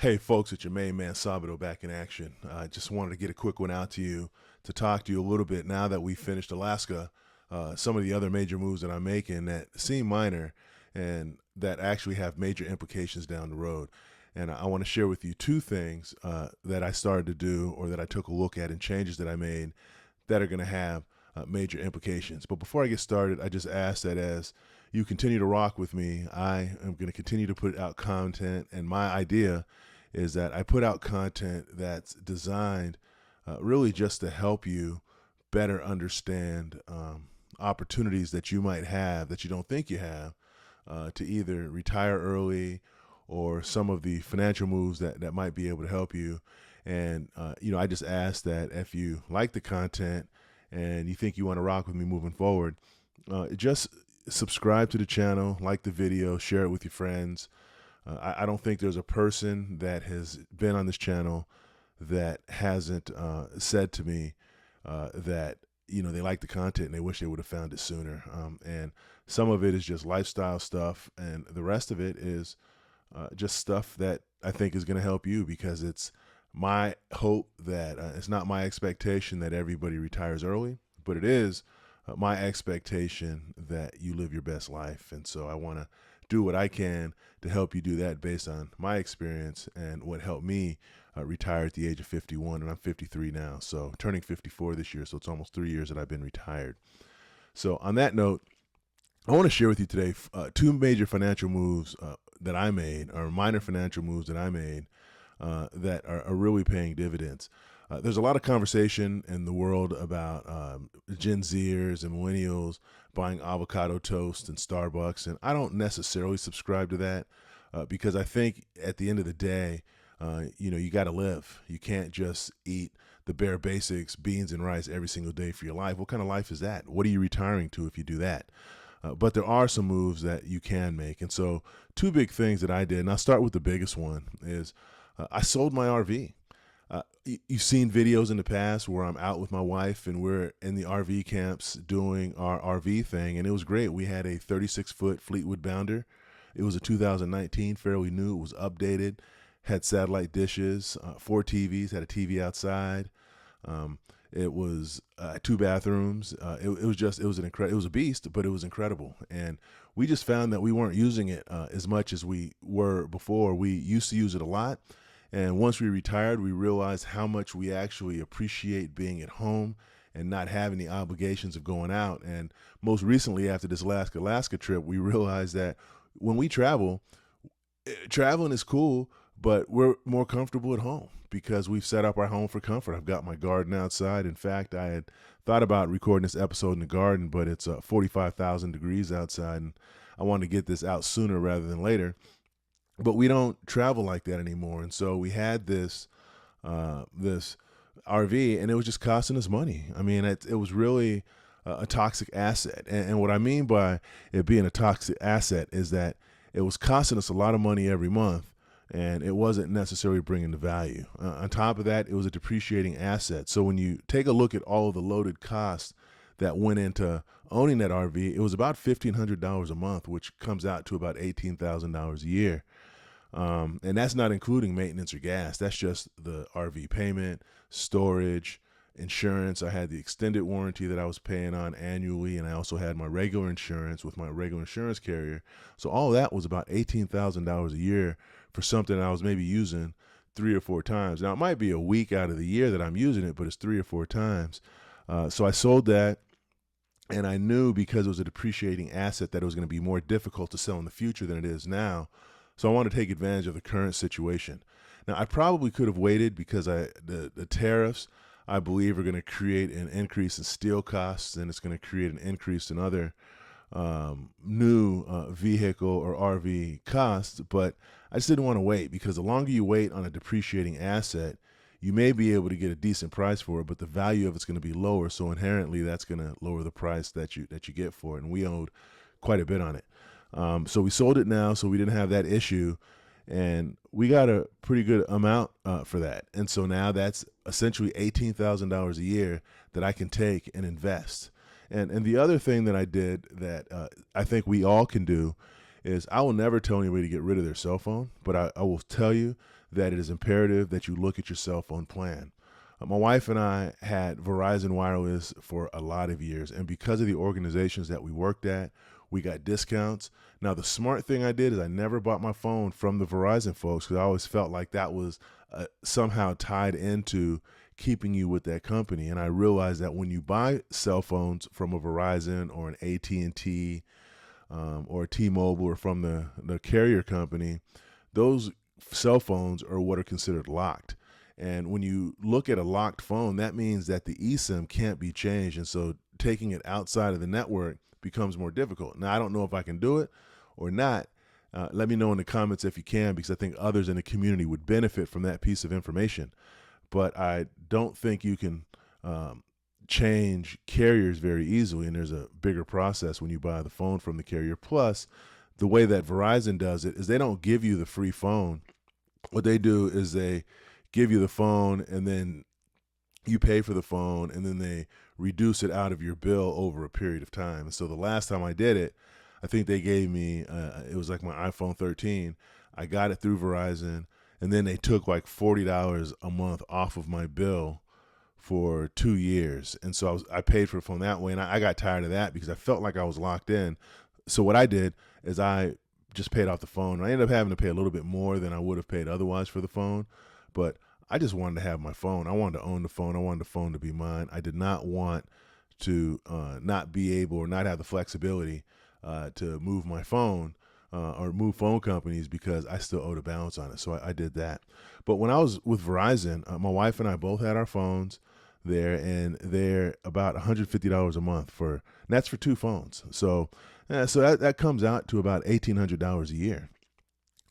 Hey folks, it's your main man Sabado back in action. I just wanted to get a quick one out to you to talk to you a little bit now that we finished Alaska. Some of the other major moves that I'm making that seem minor and that actually have major implications down the road. And I want to share with you two things that I started to do or that I took a look at and changes that I made that are going to have major implications. But before I get started, I just ask that as you continue to rock with me, I am going to continue to put out content, and my idea is that I put out content that's designed really just to help you better understand opportunities that you might have that you don't think you have to either retire early or some of the financial moves that might be able to help you. And, I just ask that if you like the content and you think you want to rock with me moving forward, just subscribe to the channel, like the video, share it with your friends. I don't think there's a person that has been on this channel that hasn't said to me that they like the content and they wish they would have found it sooner. And some of it is just lifestyle stuff, and the rest of it is just stuff that I think is going to help you, because it's my hope that it's not my expectation that everybody retires early, but it is my expectation that you live your best life. And so I want to do what I can to help you do that based on my experience and what helped me retire at the age of 51. And I'm 53 now, so turning 54 this year. So it's almost 3 years that I've been retired. So on that note, I want to share with you today two major financial moves that I made, or minor financial moves that I made that are really paying dividends. There's a lot of conversation in the world about Gen Zers and millennials buying avocado toast and Starbucks, and I don't necessarily subscribe to that because I think at the end of the day, you got to live. You can't just eat the bare basics, beans and rice every single day for your life. What kind of life is that? What are you retiring to if you do that? But there are some moves that you can make. And so two big things that I did, and I'll start with the biggest one, is I sold my RV. You've seen videos in the past where I'm out with my wife and we're in the RV camps doing our RV thing, and it was great. We had a 36-foot Fleetwood Bounder. It was a 2019, fairly new. It was updated, had satellite dishes, 4 TVs, had a TV outside. It was 2 bathrooms. It was a beast, but it was incredible. And we just found that we weren't using it as much as we were before. We used to use it a lot. And once we retired, we realized how much we actually appreciate being at home and not having the obligations of going out. And most recently, after this last Alaska trip, we realized that when we travel, traveling is cool, but we're more comfortable at home because we've set up our home for comfort. I've got my garden outside. In fact, I had thought about recording this episode in the garden, but it's 45,000 degrees outside, and I wanted to get this out sooner rather than later. But we don't travel like that anymore. And so we had this RV, and it was just costing us money. I mean, it was really a toxic asset. And what I mean by it being a toxic asset is that it was costing us a lot of money every month, and it wasn't necessarily bringing the value. On top of that, it was a depreciating asset. So when you take a look at all of the loaded costs that went into owning that RV, it was about $1,500 a month, which comes out to about $18,000 a year. And that's not including maintenance or gas. That's just the RV payment, storage, insurance. I had the extended warranty that I was paying on annually, and I also had my regular insurance with my regular insurance carrier. So all of that was about $18,000 a year for something I was maybe using 3 or 4 times. Now, it might be a week out of the year that I'm using it, but it's 3 or 4 times. So I sold that, and I knew because it was a depreciating asset that it was going to be more difficult to sell in the future than it is now. So I want to take advantage of the current situation. Now, I probably could have waited because the tariffs, I believe, are going to create an increase in steel costs, and it's going to create an increase in other new vehicle or RV costs. But I just didn't want to wait, because the longer you wait on a depreciating asset, you may be able to get a decent price for it, but the value of it's going to be lower. So inherently, that's going to lower the price that you get for it. And we owed quite a bit on it. So we sold it now, so we didn't have that issue, and we got a pretty good amount for that. And so now that's essentially $18,000 a year that I can take and invest. And the other thing that I did that I think we all can do is I will never tell anybody to get rid of their cell phone, but I will tell you that it is imperative that you look at your cell phone plan. My wife and I had Verizon Wireless for a lot of years, and because of the organizations that we worked at, we got discounts. Now, the smart thing I did is I never bought my phone from the Verizon folks because I always felt like that was somehow tied into keeping you with that company. And I realized that when you buy cell phones from a Verizon or an AT&T or a T-Mobile or from the carrier company, those cell phones are what are considered locked. And when you look at a locked phone, that means that the eSIM can't be changed. And so taking it outside of the network becomes more difficult. Now, I don't know if I can do it or not. Let me know in the comments if you can, because I think others in the community would benefit from that piece of information. But I don't think you can change carriers very easily, and there's a bigger process when you buy the phone from the carrier. Plus, the way that Verizon does it is they don't give you the free phone. What they do is they give you the phone, and then you pay for the phone, and then they reduce it out of your bill over a period of time. And so the last time I did it, I think they gave me, it was like my iPhone 13. I got it through Verizon, and then they took like $40 a month off of my bill for 2 years. And so I paid for the phone that way, and I got tired of that because I felt like I was locked in. So what I did is I just paid off the phone. I ended up having to pay a little bit more than I would have paid otherwise for the phone, but I just wanted to have my phone. I wanted to own the phone. I wanted the phone to be mine. I did not want to not be able or not have the flexibility to move my phone or move phone companies because I still owed a balance on it. So I did that. But when I was with Verizon, my wife and I both had our phones there, and they're about $150 a month and that's for two phones. So that comes out to about $1,800 a year.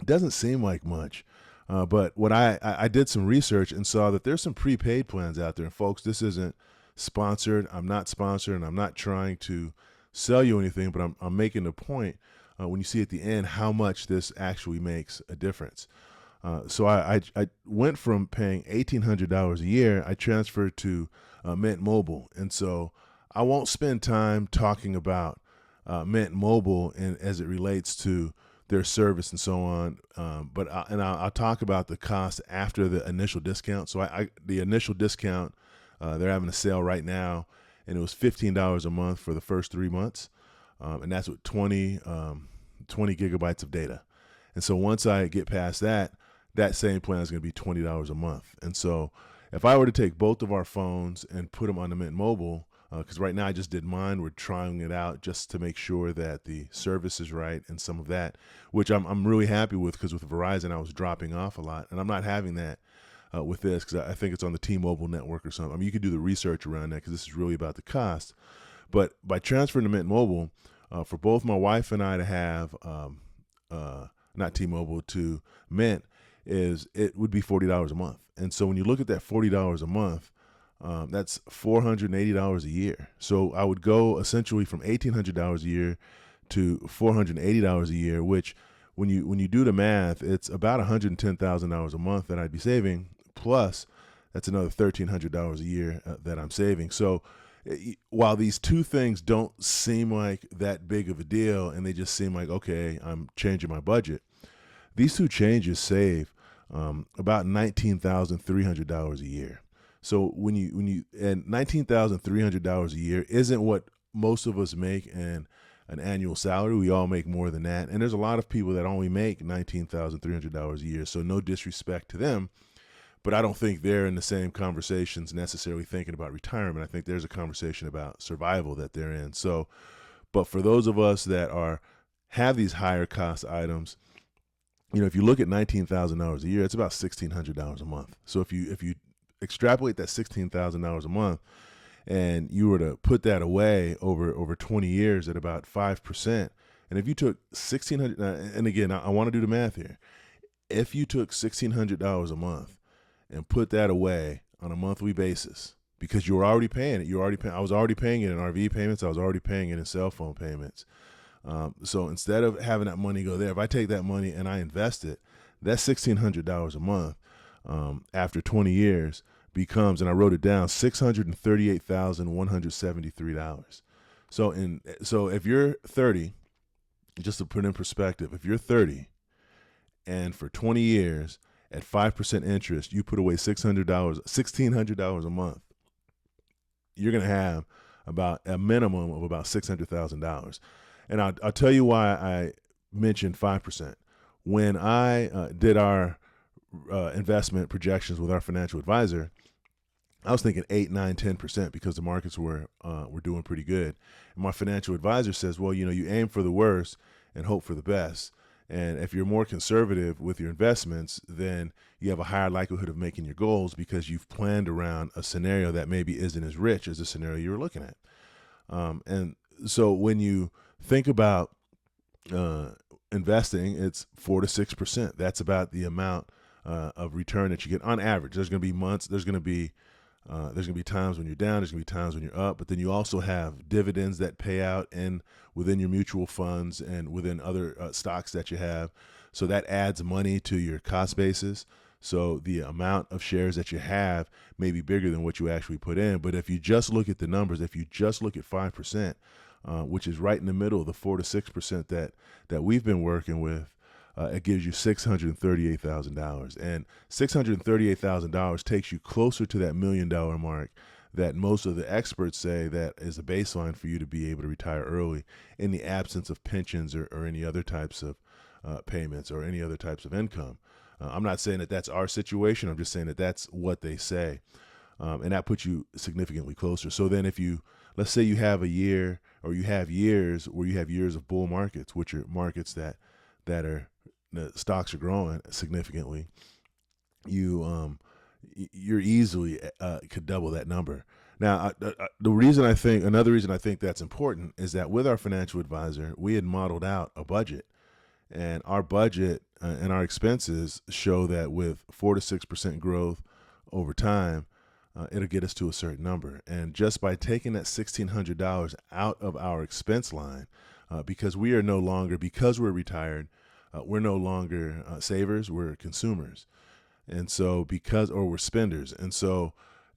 It doesn't seem like much. But what I did some research and saw that there's some prepaid plans out there. And folks, this isn't sponsored. I'm not sponsored, and I'm not trying to sell you anything, but I'm making the point when you see at the end how much this actually makes a difference. So I went from paying $1,800 a year, I transferred to Mint Mobile. And so I won't spend time talking about Mint Mobile and as it relates to their service and so on. But I'll talk about the cost after the initial discount. So the initial discount, they're having a sale right now, and it was $15 a month for the first 3 months. And that's with 20 gigabytes of data. And so once I get past that same plan is going to be $20 a month. And so if I were to take both of our phones and put them on the Mint Mobile, because right now I just did mine, we're trying it out just to make sure that the service is right and some of that, which I'm really happy with, because with Verizon I was dropping off a lot, and I'm not having that with this because I think it's on the T-Mobile network or something. I mean, you could do the research around that because this is really about the cost. But by transferring to Mint Mobile, for both my wife and I to have not T-Mobile to Mint, it would be $40 a month. And so when you look at that $40 a month, that's $480 a year. So I would go essentially from $1,800 a year to $480 a year, which when you do the math, it's about $110,000 a month that I'd be saving. Plus, that's another $1,300 a year that I'm saving. So while these two things don't seem like that big of a deal, and they just seem like, okay, I'm changing my budget, these two changes save about $19,300 a year. So when you and $19,300 a year isn't what most of us make in an annual salary. We all make more than that, and there's a lot of people that only make $19,300 a year. So no disrespect to them, but I don't think they're in the same conversations necessarily thinking about retirement. I think there's a conversation about survival that they're in. So, but for those of us that have these higher cost items, if you look at $19,000 a year, it's about $1,600 a month. So if you extrapolate that $16,000 a month, and you were to put that away over 20 years at about 5%, and if you took $1,600, and again, I want to do the math here, if you took $1,600 a month and put that away on a monthly basis, because you were already paying it, I was already paying it in RV payments, I was already paying it in cell phone payments. So instead of having that money go there, if I take that money and I invest it, that $1,600 a month after 20 years becomes, and I wrote it down, $638,173. So if you're 30, just to put in perspective, if you're 30 and for 20 years at 5% interest, you put away $1,600 a month, you're going to have about a minimum of about $600,000. And I'll tell you why I mentioned 5%. When I did our investment projections with our financial advisor, I was thinking 8, 9, 10% because the markets were doing pretty good. And my financial advisor says, well, you aim for the worst and hope for the best. And if you're more conservative with your investments, then you have a higher likelihood of making your goals because you've planned around a scenario that maybe isn't as rich as the scenario you were looking at. And so when you think about investing, it's 4 to 6%. That's about the amount of return that you get on average. There's going to be months. There's going to be times when you're down. There's going to be times when you're up. But then you also have dividends that pay out within your mutual funds and within other stocks that you have. So that adds money to your cost basis. So the amount of shares that you have may be bigger than what you actually put in. But if you just look at the numbers, if you just look at 5%, which is right in the middle of the 4 to 6% that we've been working with, it gives you $638,000. And $638,000 takes you closer to that $1 million mark that most of the experts say that is a baseline for you to be able to retire early in the absence of pensions or any other types of payments or any other types of income. I'm not saying that that's our situation. I'm just saying that that's what they say. And that puts you significantly closer. So then let's say you have a year or you have years where you have years of bull markets, which are markets that are, the stocks are growing significantly, you're easily could double that number. Now, another reason I think that's important is that with our financial advisor, we had modeled out a budget, and our budget and our expenses show that with 4 to 6% growth over time, it'll get us to a certain number. And just by taking that $1,600 out of our expense line, because we're retired, we're no longer savers, we're consumers. And so we're spenders. And so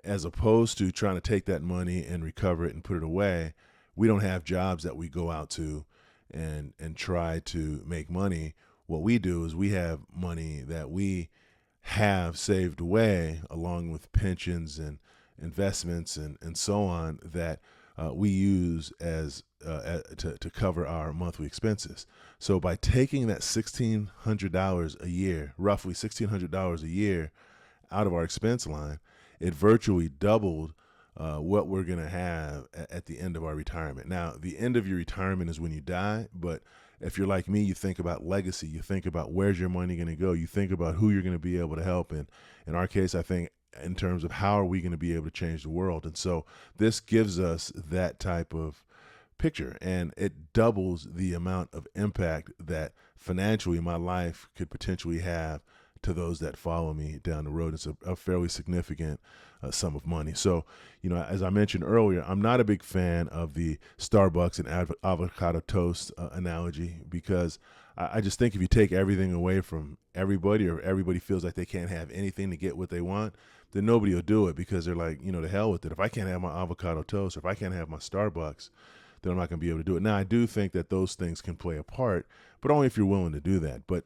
as opposed to trying to take that money and recover it and put it away, we don't have jobs that we go out to and try to make money. What we do is we have money that we have saved away along with pensions and investments and so on that we use as to cover our monthly expenses. So by taking that $1,600 a year, roughly $1,600 a year out of our expense line, it virtually doubled what we're going to have at the end of our retirement. Now, the end of your retirement is when you die, but if you're like me, you think about legacy, you think about where's your money going to go, you think about who you're going to be able to help. And in our case, I think in terms of how are we going to be able to change the world. And so this gives us that type of picture, and it doubles the amount of impact that financially my life could potentially have to those that follow me down the road. It's a fairly significant sum of money. So, as I mentioned earlier, I'm not a big fan of the Starbucks and avocado toast analogy, because I just think if you take everything away from everybody, or everybody feels like they can't have anything to get what they want, then nobody will do it, because they're like, to hell with it. If I can't have my avocado toast, or if I can't have my Starbucks, then I'm not going to be able to do it. Now, I do think that those things can play a part, but only if you're willing to do that. But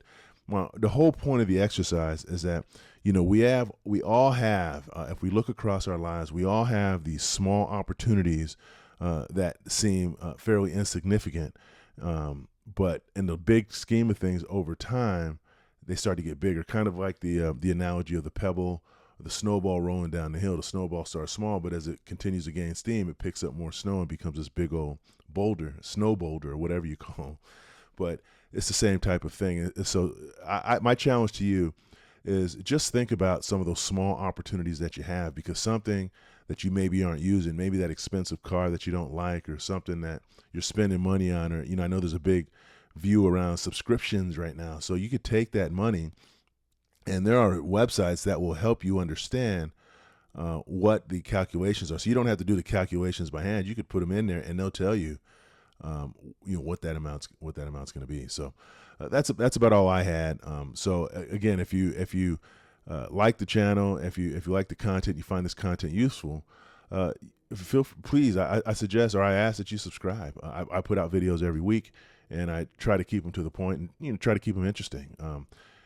the whole point of the exercise is that, we all have, if we look across our lives, we all have these small opportunities that seem fairly insignificant. But in the big scheme of things, over time, they start to get bigger. Kind of like the analogy of the pebble, the snowball rolling down the hill. The snowball starts small, but as it continues to gain steam, it picks up more snow and becomes this big old boulder, snow boulder, or whatever you call them. But it's the same type of thing. So my challenge to you is just think about some of those small opportunities that you have, because something that you maybe aren't using, maybe that expensive car that you don't like, or something that you're spending money on, or, I know there's a big view around subscriptions right now. So you could take that money, and there are websites that will help you understand what the calculations are. So you don't have to do the calculations by hand. You could put them in there, and they'll tell you, what that amount's going to be. So that's about all I had. So again, if you like the channel, if you like the content, you find this content useful, please, I suggest, or I ask that you subscribe. I put out videos every week, and I try to keep them to the point, and try to keep them interesting.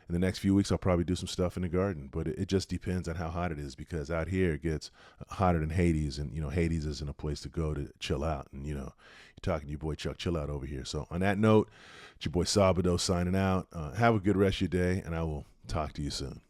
in the next few weeks, I'll probably do some stuff in the garden. But it just depends on how hot it is, because out here it gets hotter than Hades, and Hades isn't a place to go to chill out. And you're talking to your boy Chuck Chill Out over here. So on that note, it's your boy Sabado signing out. Have a good rest of your day, and I will talk to you soon.